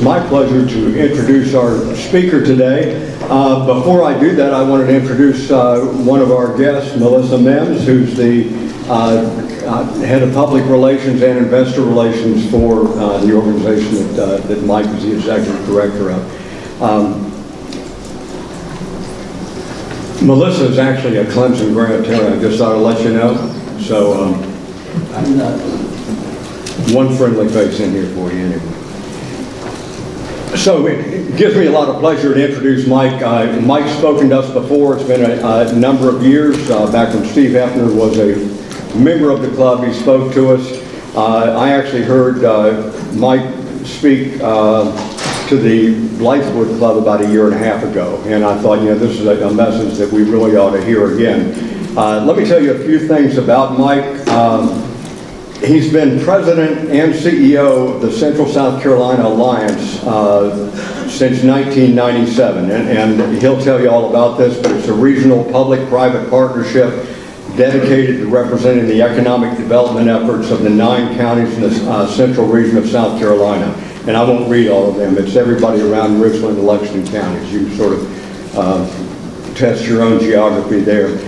it's my pleasure to introduce our speaker today. Before I do that, I wanted to introduce one of our guests, Melissa Mims, who's the Head of Public Relations and Investor Relations for the organization that Mike is the Executive Director of. Melissa is actually a Clemson grad, I just thought I'd let you know. So I'm not one friendly face in here for you anyway. So it gives me a lot of pleasure to introduce Mike. Mike's spoken to us before. It's been a number of years. Back when Steve Hefner was a member of the club, he spoke to us. I actually heard Mike speak to the Blythewood Club about a year and a half ago, and I thought, this is a message that we really ought to hear again. Let me tell you a few things about Mike. He's been president and CEO of the Central South Carolina Alliance since 1997, and he'll tell you all about this, but it's a regional public-private partnership dedicated to representing the economic development efforts of the 9 counties in the central region of South Carolina. And I won't read all of them. It's everybody around Richland and Lexington counties. You can sort of test your own geography there.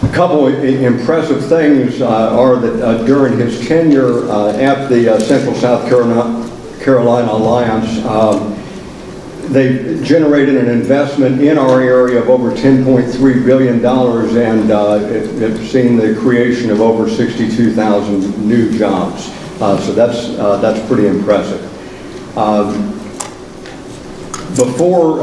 A couple of impressive things are that during his tenure at the Central South Carolina Alliance, they generated an investment in our area of over $10.3 billion, and it's seen the creation of over 62,000 new jobs. So that's pretty impressive. Before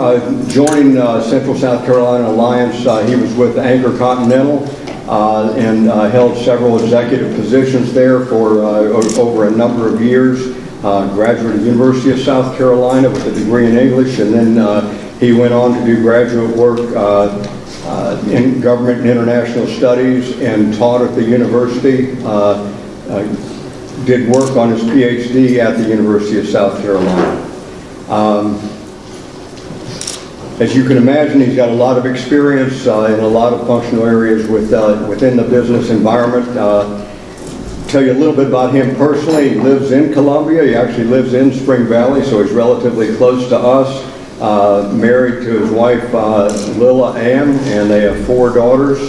joining Central South Carolina Alliance, he was with Anchor Continental and held several executive positions there for over a number of years. Graduate of the University of South Carolina with a degree in English, and then he went on to do graduate work in government and international studies and taught at the university. Did work on his PhD at the University of South Carolina. As you can imagine, he's got a lot of experience in a lot of functional areas within the business environment. Tell you a little bit about him personally. He lives in Columbia. He actually lives in Spring Valley, so he's relatively close to us. Married to his wife, Lilla Ann, and they have 4 daughters.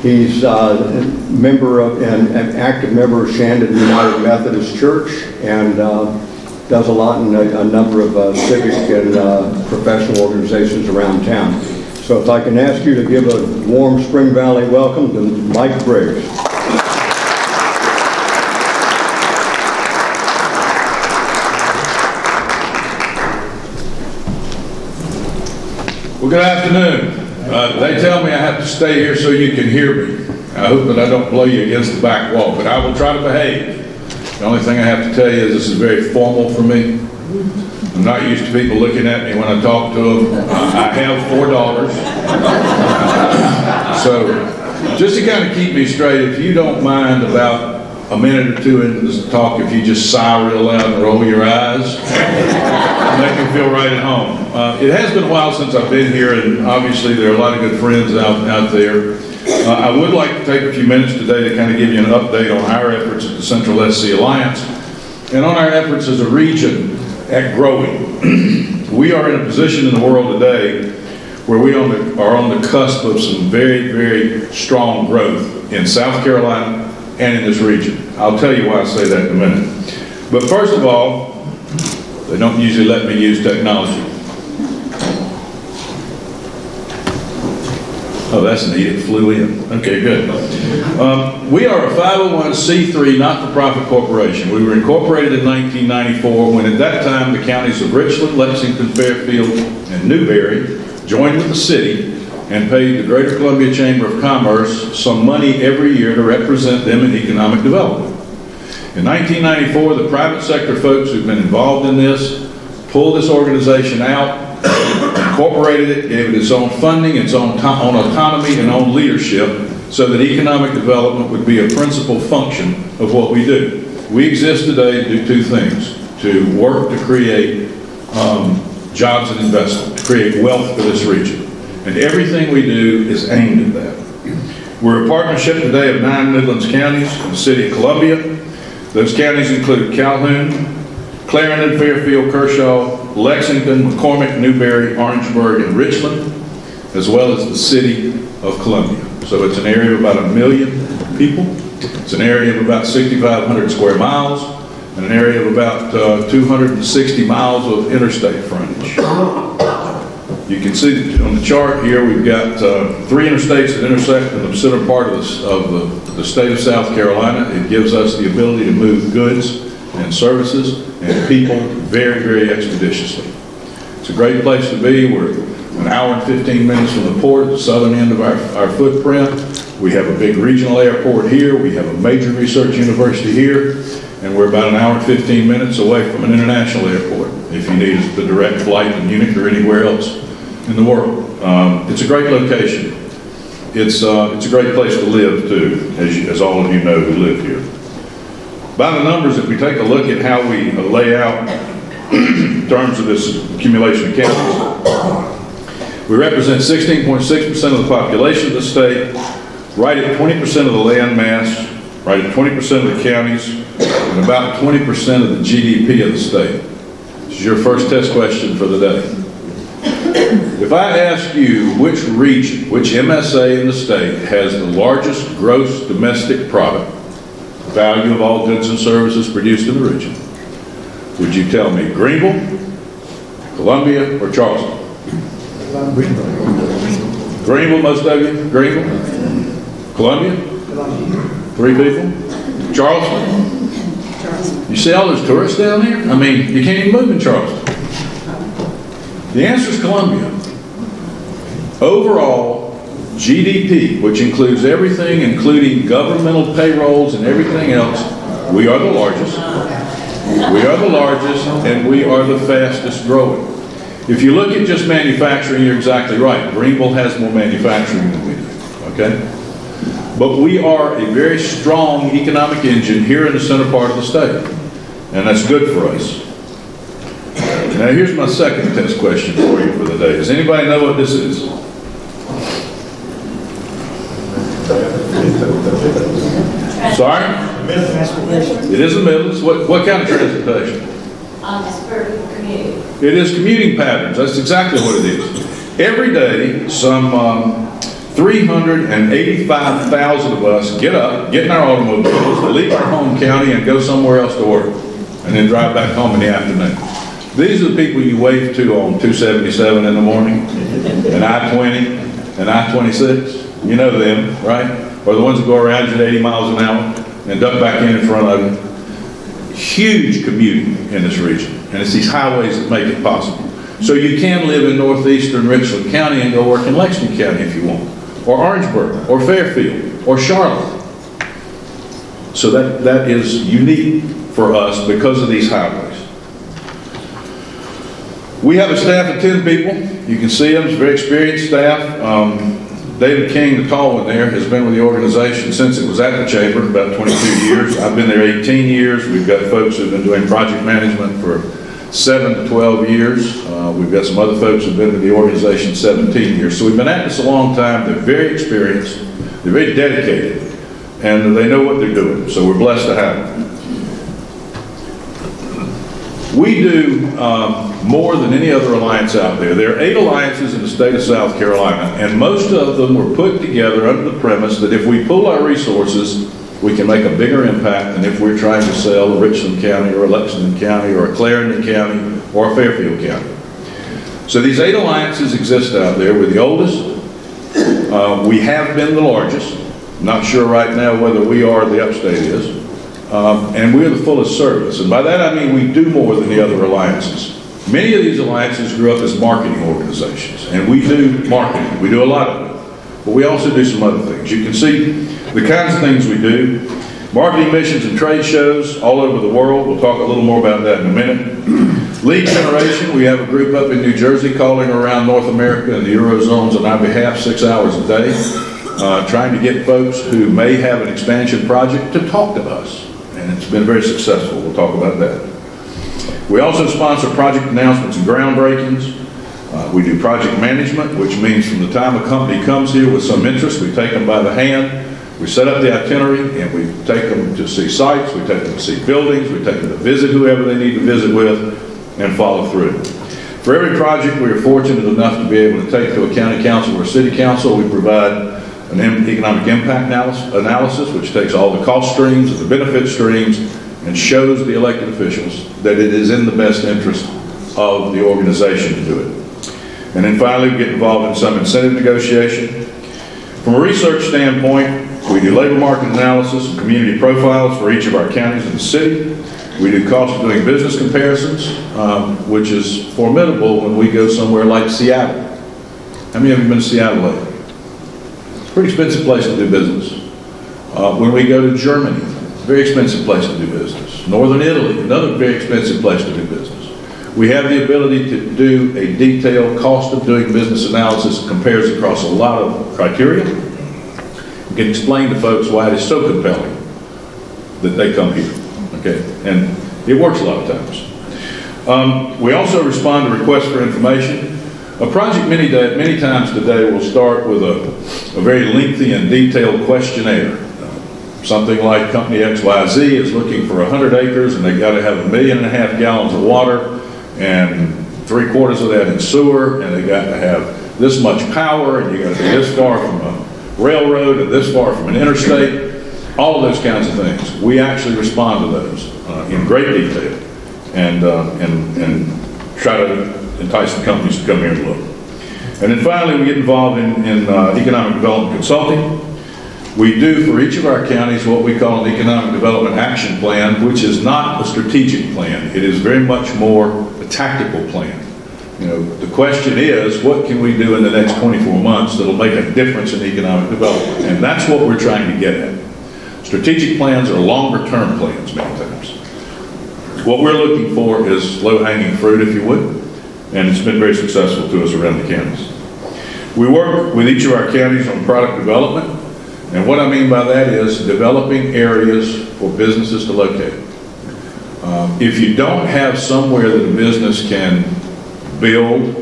He's a member of, an active member of Shandon United Methodist Church, and does a lot in a number of civic and professional organizations around town. So if I can ask you to give a warm Spring Valley welcome to Mike Briggs. Well, good afternoon. They tell me I have to stay here so you can hear me. I hope that I don't blow you against the back wall, but I will try to behave. The only thing I have to tell you is this is very formal for me. I'm not used to people looking at me when I talk to them. I have 4 daughters. So just to kind of keep me straight, if you don't mind about a minute or two into this talk, if you just sigh real loud and roll your eyes, make me feel right at home. It has been a while since I've been here, and obviously there are a lot of good friends out there. I would like to take a few minutes today to kind of give you an update on our efforts at the Central SC Alliance and on our efforts as a region at growing. We are in a position in the world today where we are on the cusp of some very, very strong growth in South Carolina and in this region. I'll tell you why I say that in a minute. But first of all, they don't usually let me use technology. Oh, that's neat, it flew in. Okay, good. We are a 501c3 not-for-profit corporation. We were incorporated in 1994 when at that time the counties of Richland, Lexington, Fairfield, and Newberry joined with the city and paid the Greater Columbia Chamber of Commerce some money every year to represent them in economic development. In 1994, the private sector folks who've been involved in this pulled this organization out, incorporated it, gave it its own funding, its own autonomy, and own leadership, so that economic development would be a principal function of what we do. We exist today to do 2 things: to work to create jobs and investment, to create wealth for this region. And everything we do is aimed at that. We're a partnership today of 9 Midlands counties and the city of Columbia. Those counties include Calhoun, Clarendon, Fairfield, Kershaw, Lexington, McCormick, Newberry, Orangeburg, and Richland, as well as the city of Columbia. So it's an area of about 1 million people. It's an area of about 6,500 square miles, and an area of about 260 miles of interstate frontage. You can see on the chart here, we've got 3 interstates that intersect in the center part of the state of South Carolina. It gives us the ability to move goods and services and people very, very expeditiously. It's a great place to be. We're an hour and 15 minutes from the port, the southern end of our footprint. We have a big regional airport here. We have a major research university here. And we're about an hour and 15 minutes away from an international airport if you need the direct flight to Munich or anywhere else in the world. It's a great location. It's a great place to live too, as all of you know who live here. By the numbers, if we take a look at how we lay out in terms of this accumulation of counties, we represent 16.6% of the population of the state, right at 20% of the land mass, right at 20% of the counties, and about 20% of the GDP of the state. This is your first test question for the day. If I ask you which region, which MSA in the state has the largest gross domestic product, value of all goods and services produced in the region, would you tell me Greenville, Columbia, or Charleston? Greenville, most of you? Greenville? Columbia? 3 people? Charleston? You see all those tourists down here? I mean, you can't even move in Charleston. The answer is Columbia. Overall, GDP, which includes everything, including governmental payrolls and everything else, we are the largest. We are the largest, and we are the fastest growing. If you look at just manufacturing, you're exactly right. Greenville has more manufacturing than we do, okay? But we are a very strong economic engine here in the center part of the state, and that's good for us. Now here's my second test question for you for the day. Does anybody know what this is? Sorry? It is a middle. What kind of transportation? It's for commuting. It is commuting patterns. That's exactly what it is. Every day, some 385,000 of us get up, get in our automobiles, leave our home county, and go somewhere else to work, and then drive back home in the afternoon. These are the people you wave to on 277 in the morning, and I-20, and I-26. You know them, right? Or the ones that go around you at 80 miles an hour and duck back in front of you. Huge commuting in this region, and it's these highways that make it possible. So you can live in northeastern Richland County and go work in Lexington County if you want, or Orangeburg, or Fairfield, or Charlotte. So that is unique for us because of these highways. We have a staff of 10 people. You can see them, it's a very experienced staff. David King, the tall one there, has been with the organization since it was at the chamber, about 22 years. I've been there 18 years. We've got folks who've been doing project management for 7 to 12 years. We've got some other folks who've been with the organization 17 years. So we've been at this a long time. They're very experienced. They're very dedicated. And they know what they're doing. So we're blessed to have them. We do more than any other alliance out there. There are 8 alliances in the state of South Carolina, and most of them were put together under the premise that if we pool our resources, we can make a bigger impact than if we're trying to sell a Richland County or a Lexington County or a Clarendon County or a Fairfield County. So these 8 alliances exist out there. We're the oldest. We have been the largest. Not sure right now whether we are or the upstate is. And we're the fullest service. And by that I mean we do more than the other alliances. Many of these alliances grew up as marketing organizations, and we do marketing. We do a lot of it. But we also do some other things. You can see the kinds of things we do. Marketing missions and trade shows all over the world. We'll talk a little more about that in a minute. Lead generation, we have a group up in New Jersey calling around North America and the Eurozones on our behalf 6 hours a day, trying to get folks who may have an expansion project to talk to us. And it's been very successful. We'll talk about that. We also sponsor project announcements and groundbreakings. We do project management, which means from the time a company comes here with some interest, we take them by the hand We set up the itinerary and we take them to see sites, we take them to see buildings, we take them to visit whoever they need to visit with and follow through. For every project we are fortunate enough to be able to take to a county council or city council, we provide an economic impact analysis, which takes all the cost streams and the benefit streams and shows the elected officials that it is in the best interest of the organization to do it. And then finally, we get involved in some incentive negotiation. From a research standpoint, we do labor market analysis and community profiles for each of our counties in the city. We do cost of doing business comparisons, which is formidable when we go somewhere like Seattle. How many of you have been to Seattle lately? It's a pretty expensive place to do business. When we go to Germany, very expensive place to do business. Northern Italy, another very expensive place to do business. We have the ability to do a detailed cost of doing business analysis that compares across a lot of criteria. We can explain to folks why it is so compelling that they come here, okay? And it works a lot of times. We also respond to requests for information. A project many times today will start with a very lengthy and detailed questionnaire. Something like company XYZ is looking for 100 acres and they've got to have 1.5 million gallons of water and 3/4 of that in sewer, and they got to have this much power, and you got to be this far from a railroad and this far from an interstate, all of those kinds of things. We actually respond to those in great detail and try to entice the companies to come here and look. And then finally, we get involved in economic development consulting. We do for each of our counties what we call an economic development action plan, which is not a strategic plan. It is very much more a tactical plan. You know, the question is, what can we do in the next 24 months that'll make a difference in economic development? And that's what we're trying to get at. Strategic plans are longer term plans many times. What we're looking for is low-hanging fruit, if you would, and it's been very successful to us around the counties. We work with each of our counties on product development, and what I mean by that is developing areas for businesses to locate. If you don't have somewhere that a business can build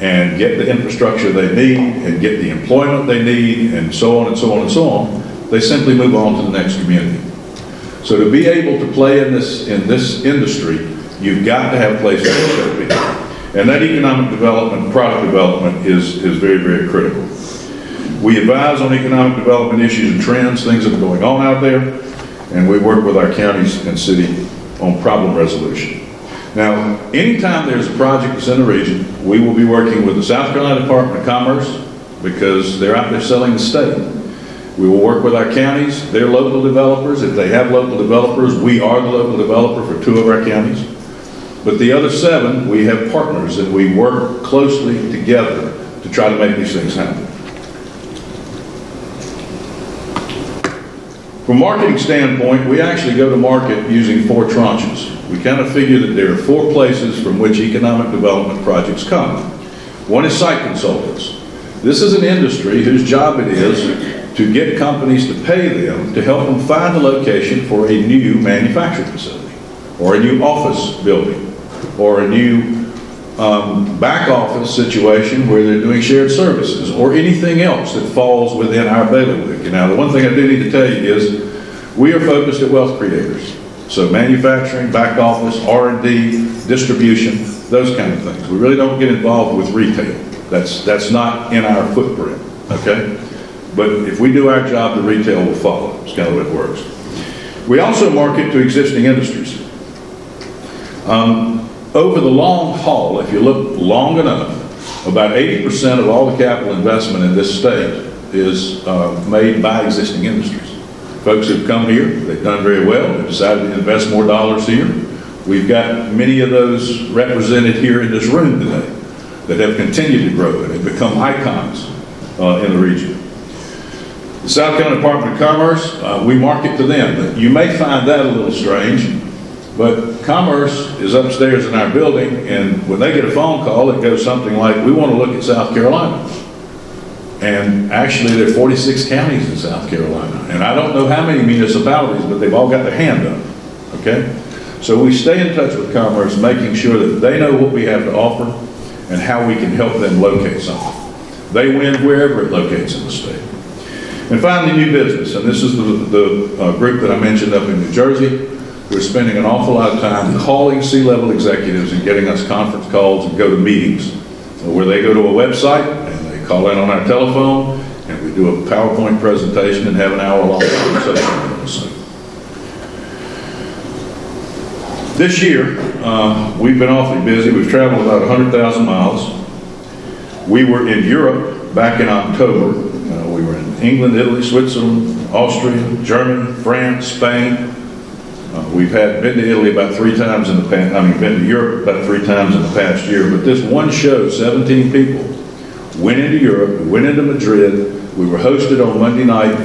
and get the infrastructure they need and get the employment they need and so on and so on and so on, they simply move on to the next community. So to be able to play in this industry, you've got to have places to show people. And that economic development, product development is very, very critical. We advise on economic development issues and trends, things that are going on out there, and we work with our counties and city on problem resolution. Now, anytime there's a project that's in the region, we will be working with the South Carolina Department of Commerce because they're out there selling the state. We will work with our counties, their local developers. If they have local developers, we are the local developer for 2 of our counties. But the other 7, we have partners and we work closely together to try to make these things happen. From a marketing standpoint, we actually go to market using 4 tranches. We kind of figure that there are 4 places from which economic development projects come. One is site consultants. This is an industry whose job it is to get companies to pay them to help them find a location for a new manufacturing facility, or a new office building, or a new back office situation where they're doing shared services, or anything else that falls within our bailiwick. Now, the one thing I do need to tell you is we are focused at wealth creators. So manufacturing, back office, R&D, distribution, those kind of things. We really don't get involved with retail. That's not in our footprint, okay? But if we do our job, the retail will follow. It's kind of what it works. We also market to existing industries. Over the long haul, if you look long enough, about 80% of all the capital investment in this state is made by existing industries. Folks who've come here, they've done very well, they've decided to invest more dollars here. We've got many of those represented here in this room today that have continued to grow and have become icons in the region. The South Carolina Department of Commerce, we market to them. You may find that a little strange, but Commerce is upstairs in our building, and when they get a phone call, it goes something like, we want to look at South Carolina. And actually, there are 46 counties in South Carolina. And I don't know how many municipalities, but they've all got their hand up, okay? So we stay in touch with Commerce, making sure that they know what we have to offer and how we can help them locate something. They win wherever it locates in the state. And finally, new business, and this is the group that I mentioned up in New Jersey. We're spending an awful lot of time calling C-level executives and getting us conference calls and go to meetings where they go to a website and they call in on our telephone and we do a PowerPoint presentation and have an hour-long conversation with us. This year, we've been awfully busy. We've traveled about 100,000 miles. We were in Europe back in October. We were in England, Italy, Switzerland, Austria, Germany, France, Spain. We've been to Italy about 3 times in the past, been to Europe about 3 times in the past year. But this one show, 17 people, went into Europe, we went into Madrid. We were hosted on Monday night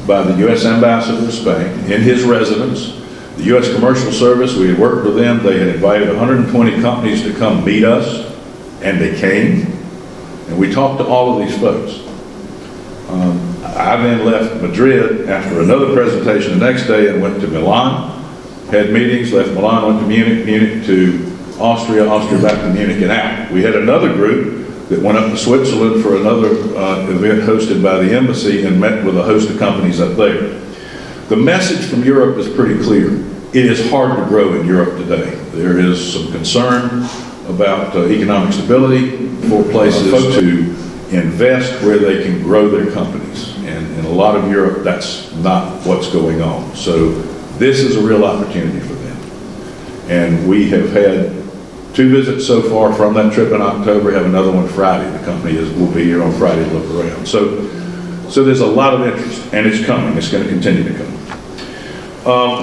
by the U.S. Ambassador to Spain in his residence. The U.S. Commercial Service, we had worked with them. They had invited 120 companies to come meet us, and they came. And we talked to all of these folks. I then left Madrid after another presentation the next day and went to Milan, had meetings, left Milan, went to Munich, Munich to Austria, Austria back to Munich and out. We had another group that went up to Switzerland for another event hosted by the embassy and met with a host of companies up there. The message from Europe is pretty clear. It is hard to grow in Europe today. There is some concern about economic stability for places to invest where they can grow their companies. And in a lot of Europe, that's not what's going on. So this is a real opportunity for them. And we have had 2 visits so far from that trip in October, have another one Friday. The company will be here on Friday to look around. So there's a lot of interest, and it's coming. It's going to continue to come.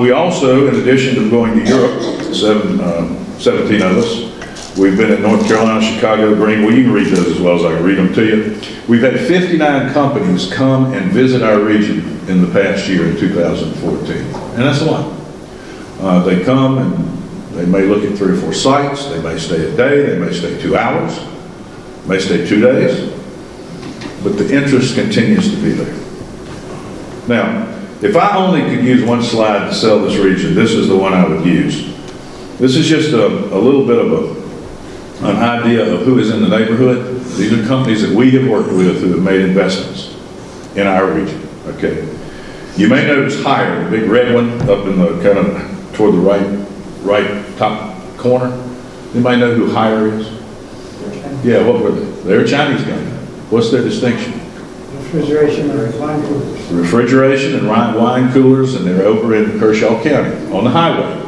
We also, in addition to going to Europe, 17 of us, we've been in North Carolina, Chicago, Greenville. You can read those as well as I can read them to you. We've had 59 companies come and visit our region in the past year, in 2014. And that's a lot. They come and they may look at 3 or 4 sites. They may stay a day. They may stay 2 hours. May stay 2 days. But the interest continues to be there. Now, if I only could use one slide to sell this region, this is the one I would use. This is just a little bit of an idea of who is in the neighborhood. These are companies that we have worked with who have made investments in our region. Okay. You may notice Hire, the big red one up in the kind of toward the right top corner. Anybody know who Hire is? Yeah, what were they? They're a Chinese company. What's their distinction? Refrigeration and wine coolers. Refrigeration and wine coolers, and they're over in Kershaw County on the highway.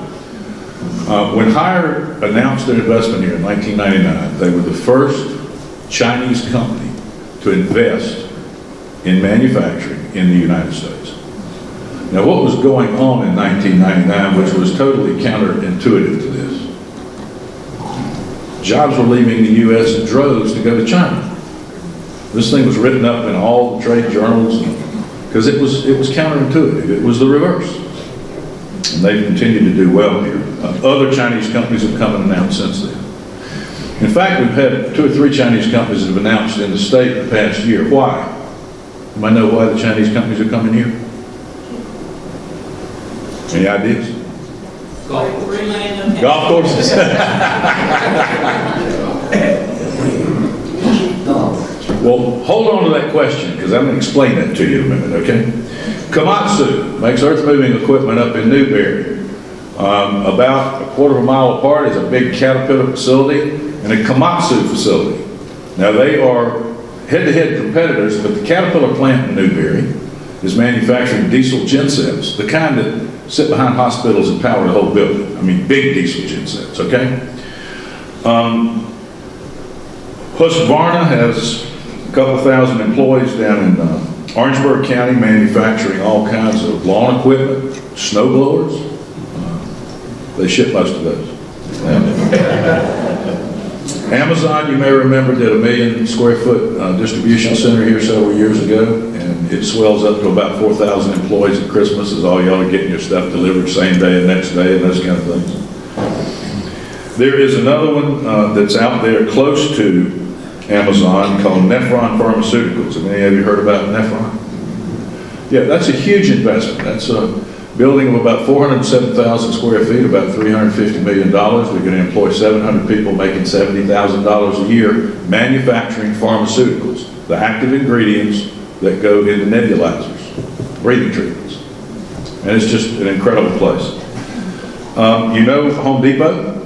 When Hire announced their investment here in 1999, they were the first Chinese company to invest in manufacturing in the United States. Now, what was going on in 1999, which was totally counterintuitive to this? Jobs were leaving the U.S. in droves to go to China. This thing was written up in all the trade journals because it was counterintuitive. It was the reverse. And they've continued to do well here. Other Chinese companies have come and announced since then. In fact, we've had 2 or 3 Chinese companies that have announced in the state in the past year. Why? You might know why the Chinese companies are coming here. Any ideas? Golf courses. Well, hold on to that question because I'm going to explain that to you in a minute, okay? Komatsu makes earth-moving equipment up in Newberry. About a quarter of a mile apart is a big Caterpillar facility and a Komatsu facility. Now, they are head-to-head competitors, but the Caterpillar plant in Newberry is manufacturing diesel gensets, the kind that sit behind hospitals and power the whole building. I mean, big diesel gensets, okay? Husqvarna has a couple thousand employees down in Orangeburg County manufacturing all kinds of lawn equipment, snow blowers. They ship most of those. Amazon, you may remember, did a 1 million square foot distribution center here several years ago, and it swells up to about 4,000 employees at Christmas as all y'all are getting your stuff delivered same day and next day and those kind of things. There is another one that's out there close to Amazon called Nephron Pharmaceuticals. Have any of you heard about Nephron? Yeah, that's a huge investment. That's a building of about 407,000 square feet, about $350 million. We're going to employ 700 people making $70,000 a year manufacturing pharmaceuticals, the active ingredients that go into nebulizers. breathing treatments. And it's just an incredible place. You know Home Depot?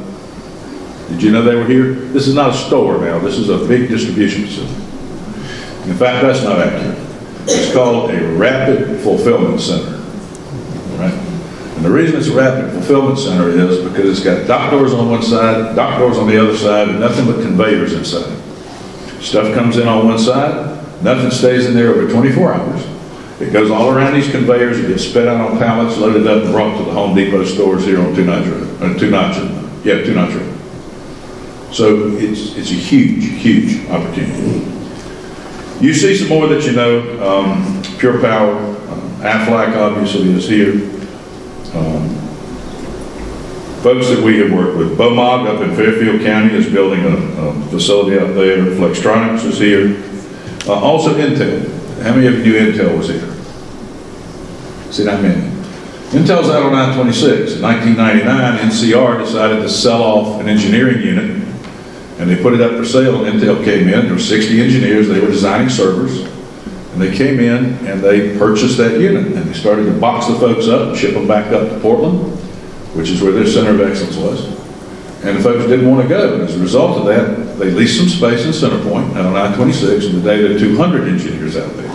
Did you know they were here? This is not a store now. This is a big distribution facility. In fact, that's not accurate. It's called a rapid fulfillment center. Right? And the reason it's a rapid fulfillment center is because it's got dock doors on one side, dock doors on the other side, and nothing but conveyors inside. Stuff comes in on one side, nothing stays in there over 24 hours. It goes all around these conveyors, it gets sped out on pallets, loaded up and brought to the Home Depot stores here on Two Notch Road. So it's a huge opportunity. You see some more that you know. Pure Power, Aflac obviously is here. Folks that we have worked with, Bomog up in Fairfield County is building a facility out there. Flextronics is here. Also Intel. How many of you knew Intel was here? See, not many. Intel's out on I-26. In 1999, NCR decided to sell off an engineering unit, and they put it up for sale, and Intel came in. There were 60 engineers. They were designing servers, and they came in, and they purchased that unit, and they started to box the folks up and ship them back up to Portland, which is where their center of excellence was. And the folks didn't want to go, and as a result of that, they leased some space in Centerpoint out on I-26, and today there are 200 engineers out there,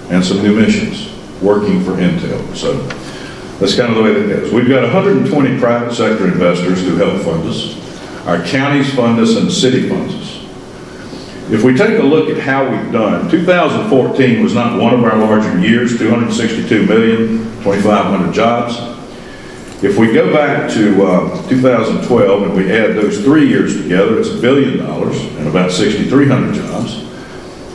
and some new missions working for Intel. So that's kind of the way that goes. We've got 120 private sector investors who help fund us. Our counties fund us and the city funds us. If we take a look at how we've done, 2014 was not one of our larger years, 262 million, 2,500 jobs. If we go back to 2012 and we add those 3 years together, it's $1 billion and about 6,300 jobs.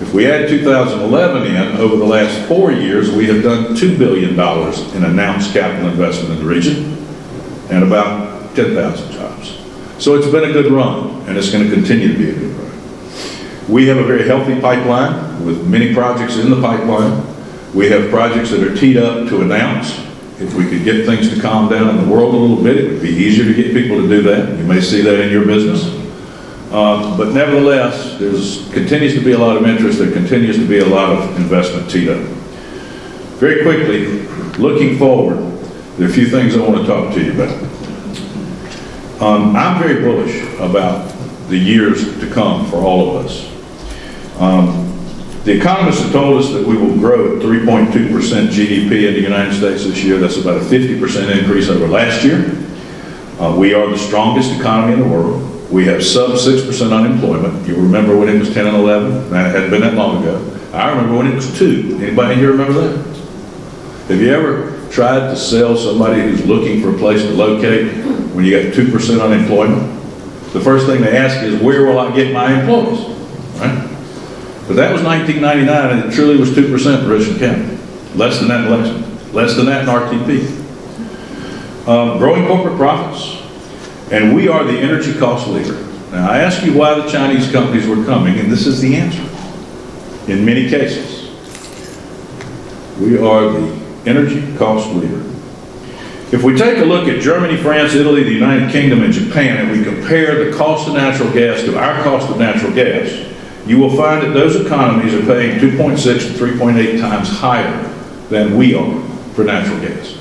If we add 2011 in, over the last 4 years, we have done $2 billion in announced capital investment in the region and about 10,000 jobs. So it's been a good run, and it's going to continue to be a good run. We have a very healthy pipeline with many projects in the pipeline. We have projects that are teed up to announce. If we could get things to calm down in the world a little bit, it would be easier to get people to do that. You may see that in your business. But nevertheless, there continues to be a lot of interest. There continues to be a lot of investment teed up. Very quickly, looking forward, there are a few things I want to talk to you about. I'm very bullish about the years to come for all of us. The economists have told us that we will grow at 3.2% GDP in the United States this year. That's about a 50% increase over last year. We are the strongest economy in the world. We have sub 6% unemployment. You remember when it was 10 and 11? That hadn't been that long ago. I remember when it was 2. Anybody here remember that? Have you ever tried to sell somebody who's looking for a place to locate when you got 2% unemployment? The first thing they ask is, where will I get my employees? Right? But that was 1999, and it truly was 2% in Richland County. Less than that in Lexington. Less than that in RTP. Growing corporate profits. And we are the energy cost leader. Now, I asked you why the Chinese companies were coming, and this is the answer. In many cases, we are the energy cost leader. If we take a look at Germany, France, Italy, the United Kingdom, and Japan, and we compare the cost of natural gas to our cost of natural gas, you will find that those economies are paying 2.6 to 3.8 times higher than we are for natural gas.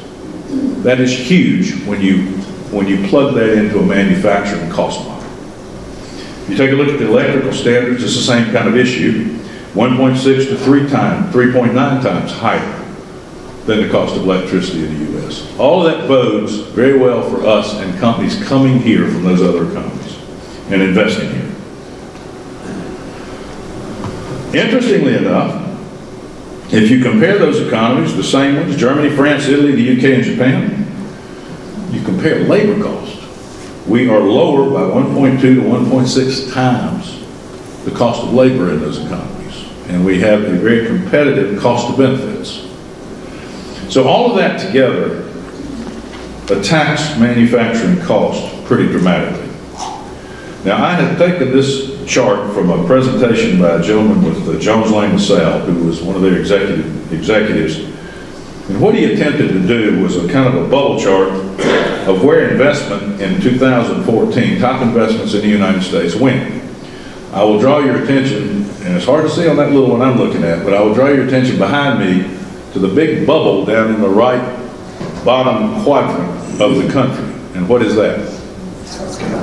That is huge when you plug that into a manufacturing cost model. If you take a look at the electrical standards, it's the same kind of issue, 1.6 to 3.9 times higher than the cost of electricity in the U.S. All of that bodes very well for us and companies coming here from those other economies and investing here. Interestingly enough, if you compare those economies, the same ones, Germany, France, Italy, the UK, and Japan, you compare labor cost. We are lower by 1.2 to 1.6 times the cost of labor in those economies. And we have a very competitive cost of benefits. So all of that together attacks manufacturing cost pretty dramatically. Now, I had taken this chart from a presentation by a gentleman with Jones Lang LaSalle, who was one of their executives. And what he attempted to do was a kind of a bubble chart of where investment in 2014, top investments in the United States, went. I will draw your attention, and it's hard to see on that little one I'm looking at, but I will draw your attention behind me to the big bubble down in the right bottom quadrant of the country. And what is that?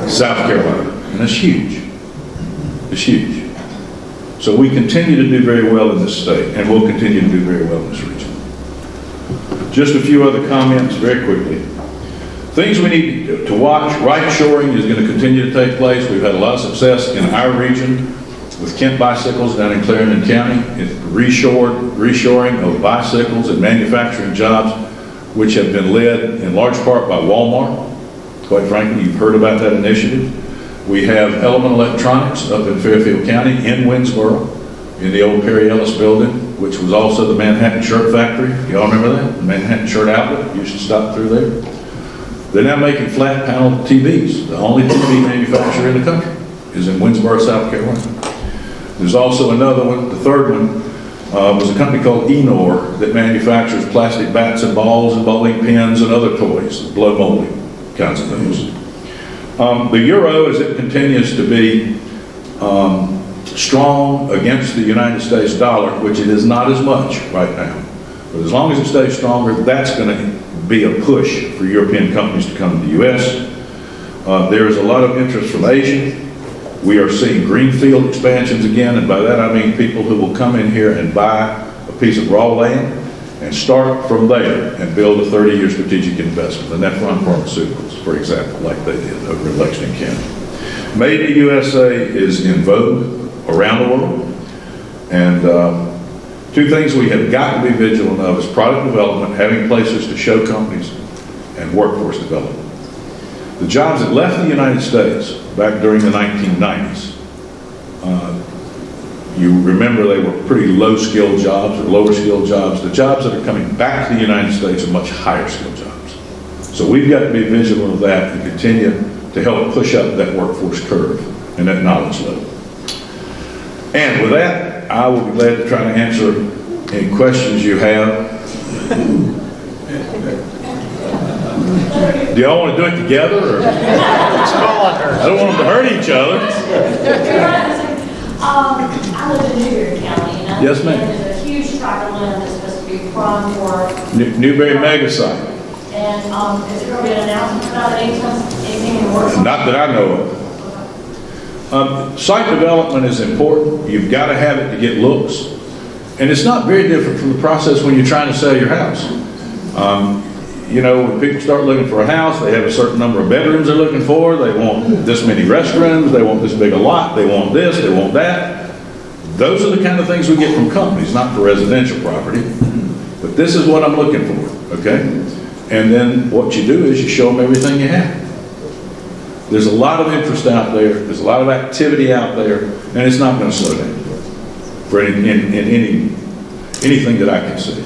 South Carolina. And that's huge. It's huge. So we continue to do very well in this state, and we'll continue to do very well in this region. Just a few other comments very quickly. Things we need to watch. Right shoring is going to continue to take place. We've had a lot of success in our region with Kent Bicycles down in Clarendon County. It's reshoring of bicycles and manufacturing jobs, which have been led in large part by Walmart. Quite frankly, you've heard about that initiative. We have Element Electronics up in Fairfield County, in Winsboro, in the old Perry Ellis building, which was also the Manhattan Shirt Factory. Y'all remember that? The Manhattan Shirt Outlet. You should stop through there. They're now making flat panel TVs. The only TV manufacturer in the country is in Winsboro, South Carolina. There's also another one. The third one was a company called Enor that manufactures plastic bats and balls and bowling pins and other toys, blow molding kinds of things. The euro, as it continues to be strong against the United States dollar, which it is not as much right now, but as long as it stays stronger, that's going to be a push for European companies to come to the U.S. There is a lot of interest from Asia. We are seeing greenfield expansions again, and by that I mean people who will come in here and buy a piece of raw land and start from there and build a 30-year strategic investment. The Nephron Pharmaceuticals, for example, like they did over in Lexington County. Made in the USA is in vogue around the world, and two things we have got to be vigilant of is product development, having places to show companies, and workforce development. The jobs that left the United States back during the 1990s, you remember they were pretty low-skilled jobs or lower-skilled jobs. The jobs that are coming back to the United States are much higher-skilled jobs. So we've got to be vigilant of that and continue to help push up that workforce curve and that knowledge level. And with that, I will be glad to try to answer any questions you have. Do y'all want to do it together? Or? I don't want them to hurt each other. I live in Newberry County, and Yes, ma'am. there's a huge tract of land that's supposed to be prime for. Newberry mega site. And is there going to be an announcement about it anything in the works? Not that I know of. Site development is important. You've got to have it to get looks. And it's not very different from the process when you're trying to sell your house. You know, when people start looking for a house, they have a certain number of bedrooms they're looking for. They want this many restrooms. They want this big a lot. They want this. They want that. Those are the kind of things we get from companies, not for residential property. But this is what I'm looking for, okay? And then what you do is you show them everything you have. There's a lot of interest out there. There's a lot of activity out there, and it's not going to slow down for anything that I can see.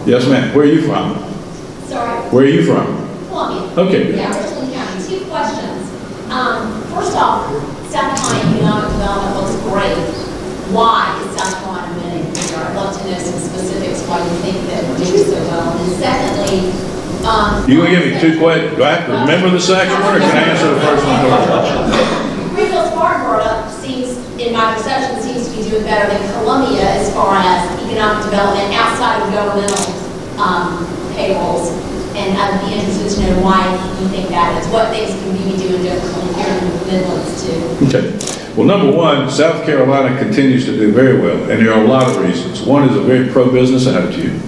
Yes, ma'am. Where are you from? Sorry. Where are you from? Columbia. Okay, good. Yeah, Richland County. Two questions. First off, South Carolina economic development looks great. Why is South Carolina winning? I'd love to know some specifics why you think that we're doing so well. And secondly, You gonna give me two questions? Do I have to remember the second one, or can I answer the first one first? Spartanburg seems, in my perception, seems to be doing better than Columbia as far as economic development outside of governmental payrolls. And I'd be interested to know why you think that is. What things can we be doing differently here in the Midlands too? Okay. Well, number one, South Carolina continues to do very well, and there are a lot of reasons. One is a very pro-business attitude,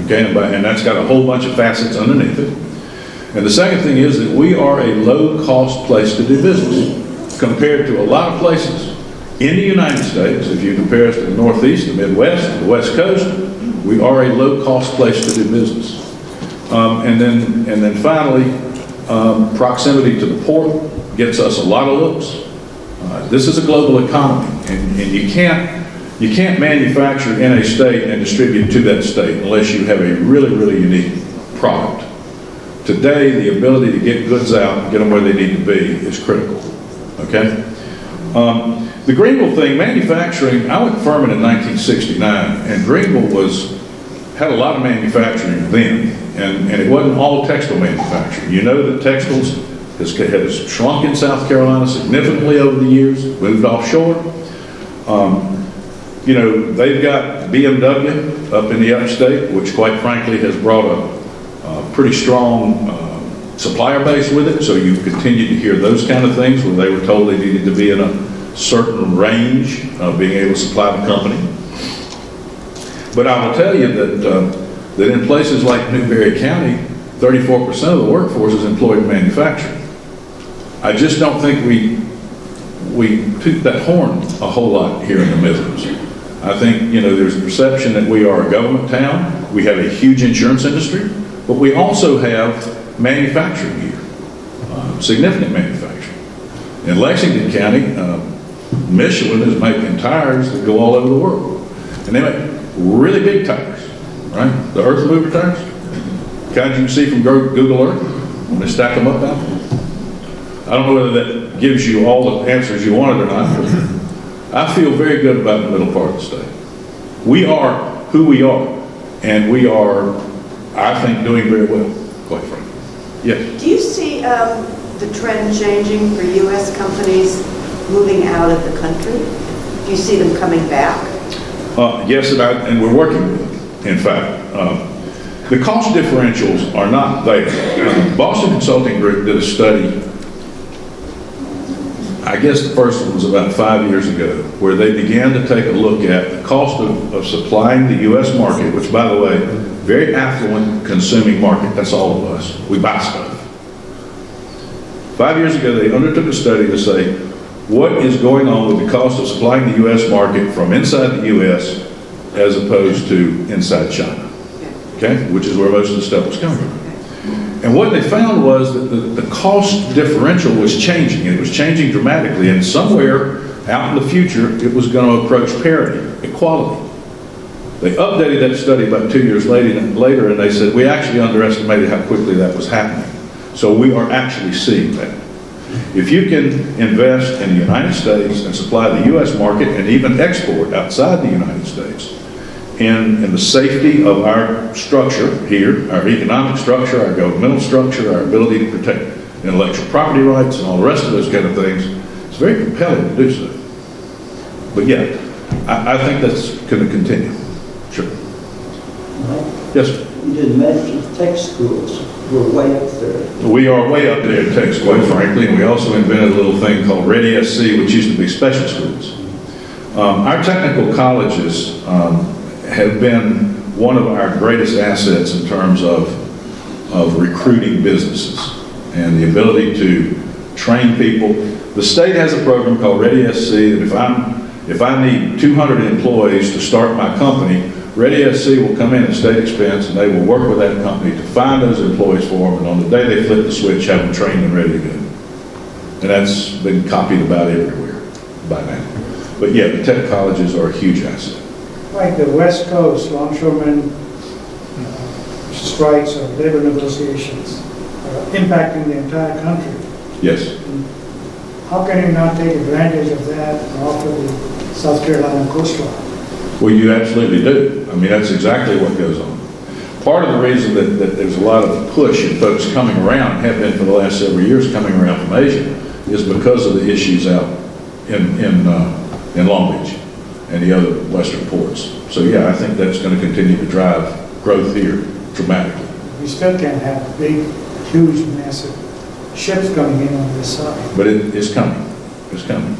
okay, and that's got a whole bunch of facets underneath it. And the second thing is that we are a low-cost place to do business compared to a lot of places in the United States. If you compare us to the Northeast, the Midwest, the West Coast, we are a low-cost place to do business. And then finally, proximity to the port gets us a lot of looks. This is a global economy, and you can't manufacture in a state and distribute to that state unless you have a really, really unique product. Today, the ability to get goods out and get them where they need to be is critical, okay? The Greenville thing, manufacturing, I went to Furman in 1969, and Greenville had a lot of manufacturing then, and it wasn't all textile manufacturing. You know that textiles has shrunk in South Carolina significantly over the years, moved offshore. You know, they've got got BMW up in the upstate, which quite frankly has brought a pretty strong supplier base with it, so you continue to hear those kind of things where they were told they needed to be in a certain range of being able to supply the company. But I will tell you that in places like Newberry County, 34% of the workforce is employed in manufacturing. I just don't think we toot that horn a whole lot here in the Midlands. I think, there's a perception that we are a government town. We have a huge insurance industry, but we also have manufacturing here, significant manufacturing. In Lexington County, Michelin is making tires that go all over the world. And they make really big tires, right? The earth mover tires, kind you can see from Google Earth when they stack them up out there. I don't know whether that gives you all the answers you wanted or not, but I feel very good about the middle part of the state. We are who we are, and we are, I think, doing very well, quite frankly. Yes. Do you see the trend changing for U.S. companies moving out of the country? Do you see them coming back? Yes, and we're working with them, in fact. The cost differentials are not there. Boston Consulting Group did a study, I guess the first one was about 5 years ago, where they began to take a look at the cost of supplying the U.S. market, which, by the way, very affluent consuming market. That's all of us. We buy stuff. 5 years ago, they undertook a study to say, what is going on with the cost of supplying the U.S. market from inside the U.S. as opposed to inside China, okay, which is where most of the stuff was coming from. And what they found was that the cost differential was changing. It was changing dramatically, and somewhere out in the future, it was going to approach parity, equality. They updated that study about 2 years later, and they said, we actually underestimated how quickly that was happening. So we are actually seeing that. If you can invest in the United States and supply the U.S. market and even export outside the United States, in the safety of our structure here, our economic structure, our governmental structure, our ability to protect intellectual property rights and all the rest of those kind of things, it's very compelling to do so. But yeah, I think that's going to continue. Sure. Yes, sir. You didn't mention tech schools. We're way up there. We are way up there in tech, quite frankly, and we also invented a little thing called Ready SC, which used to be special schools. Our technical colleges have been one of our greatest assets in terms of recruiting businesses and the ability to train people. The state has a program called Ready SC that if I need 200 employees to start my company, Ready SC will come in at state expense, and they will work with that company to find those employees for them, and on the day they flip the switch, have them trained and ready to go. And that's been copied about everywhere by now. But yeah, the tech colleges are a huge asset. Like the West Coast longshoremen strikes or labor negotiations are impacting the entire country. Yes. How can you not take advantage of that and offer the South Carolina coastline? Well, you absolutely do. I mean, that's exactly what goes on. Part of the reason that there's a lot of push and folks coming around, have been for the last several years coming around from Asia, is because of the issues out in Long Beach and the other western ports. So yeah, I think that's going to continue to drive growth here dramatically. We still can't have big, huge, massive ships coming in on this side. But it's coming. It's coming.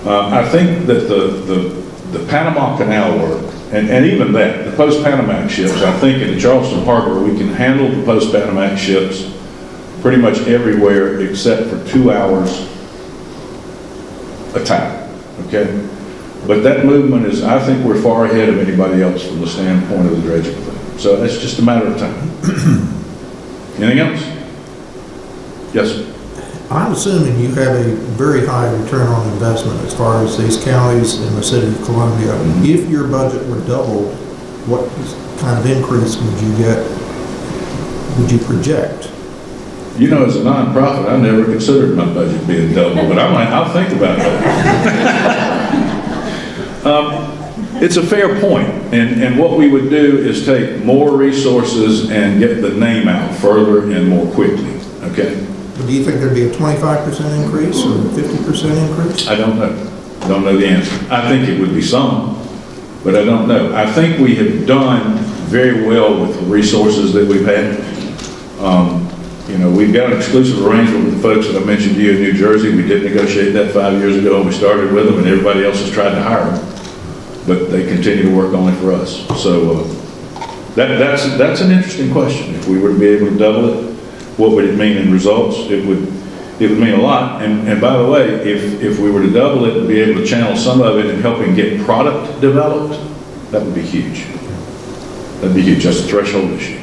I think that the Panama Canal work, and even that, the post-Panamax ships, I think in the Charleston Harbor, we can handle the post-Panamax ships pretty much everywhere except for 2 hours a time, okay? But that movement is, I think we're far ahead of anybody else from the standpoint of the dredging thing. So it's just a matter of time. Anything else? Yes, sir. I'm assuming you have a very high return on investment as far as these counties in the city of Columbia. If your budget were doubled, what kind of increase would you project? You know, as a nonprofit, I never considered my budget being double, but I'll think about that. It's a fair point, and what we would do is take more resources and get the name out further and more quickly, okay? Do you think there'd be a 25% increase or a 50% increase? I don't know. Don't know the answer. I think it would be some. but I don't know. I think we have done very well with the resources that we've had. You know, we've got an exclusive arrangement with the folks that I mentioned to you in New Jersey. We did negotiate that 5 years ago, and we started with them, and everybody else has tried to hire them, but they continue to work on it for us. So that's an interesting question. If we were to be able to double it, what would it mean in results? It would mean a lot. And by the way, if we were to double it and be able to channel some of it in helping get product developed, that would be huge. That'd be huge. That's a threshold issue.